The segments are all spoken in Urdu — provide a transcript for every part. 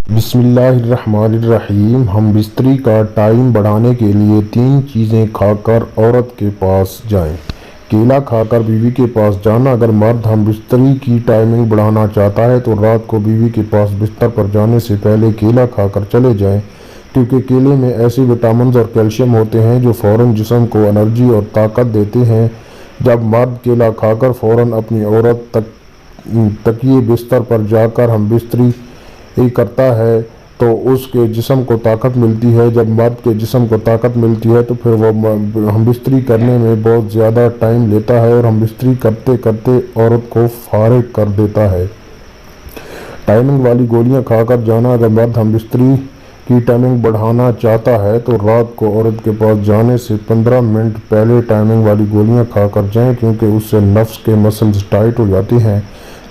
بسم اللہ الرحمن الرحیم۔ ہم بستری کا ٹائم بڑھانے کے لیے 3 چیزیں کھا کر عورت کے پاس جائیں۔ کیلا کھا کر بیوی کے پاس جانا۔ اگر مرد ہم بستری کی ٹائمنگ بڑھانا چاہتا ہے تو رات کو بیوی کے پاس بستر پر جانے سے پہلے کیلا کھا کر چلے جائیں، کیونکہ کیلے میں ایسے وٹامنز اور کیلشیم ہوتے ہیں جو فوراً جسم کو انرجی اور طاقت دیتے ہیں۔ جب مرد کیلا کھا کر فوراً اپنی عورت تکیے بستر پر جا کر ہم بستری کرتا ہے تو اس کے جسم کو طاقت ملتی ہے۔ جب مرد کے جسم کو طاقت ملتی ہے تو پھر وہ ہم بستری کرنے میں بہت زیادہ ٹائم لیتا ہے اور ہم بستری کرتے کرتے عورت کو فارغ کر دیتا ہے۔ ٹائمنگ والی گولیاں کھا کر جانا۔ اگر مرد ہم بستری کی ٹائمنگ بڑھانا چاہتا ہے تو رات کو عورت کے پاس جانے سے 15 منٹ پہلے ٹائمنگ والی گولیاں کھا کر جائیں، کیونکہ اس سے نفس کے مسلز ٹائٹ ہو جاتے ہیں۔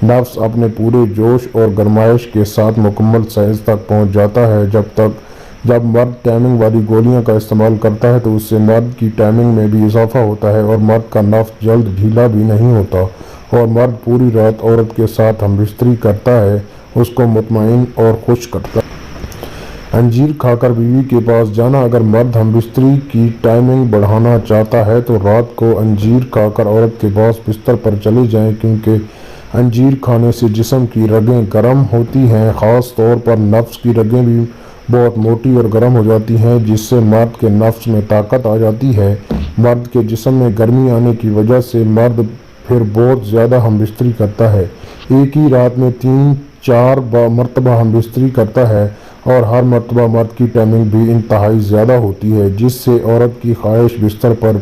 نفس اپنے پورے جوش اور گرمائش کے ساتھ مکمل سائز تک پہنچ جاتا ہے۔ جب مرد ٹائمنگ والی گولیاں کا استعمال کرتا ہے تو اس سے مرد کی ٹائمنگ میں بھی اضافہ ہوتا ہے اور مرد کا نفس جلد ڈھیلا بھی نہیں ہوتا، اور مرد پوری رات عورت کے ساتھ ہم بستری کرتا ہے، اس کو مطمئن اور خوش کرتا ہے۔ انجیر کھا کر بیوی کے پاس جانا۔ اگر مرد ہم بستری کی ٹائمنگ بڑھانا چاہتا ہے تو رات کو انجیر کھا کر عورت کے پاس بستر پر چلے جائیں، کیونکہ انجیر کھانے سے جسم کی رگیں گرم ہوتی ہیں، خاص طور پر نفس کی رگیں بھی بہت موٹی اور گرم ہو جاتی ہیں، جس سے مرد کے نفس میں طاقت آ جاتی ہے۔ مرد کے جسم میں گرمی آنے کی وجہ سے مرد پھر بہت زیادہ ہم بستری کرتا ہے، ایک ہی رات میں 3-4 مرتبہ ہم بستری کرتا ہے، اور ہر مرتبہ مرد کی ٹائمنگ بھی انتہائی زیادہ ہوتی ہے، جس سے عورت کی خواہش بستر پر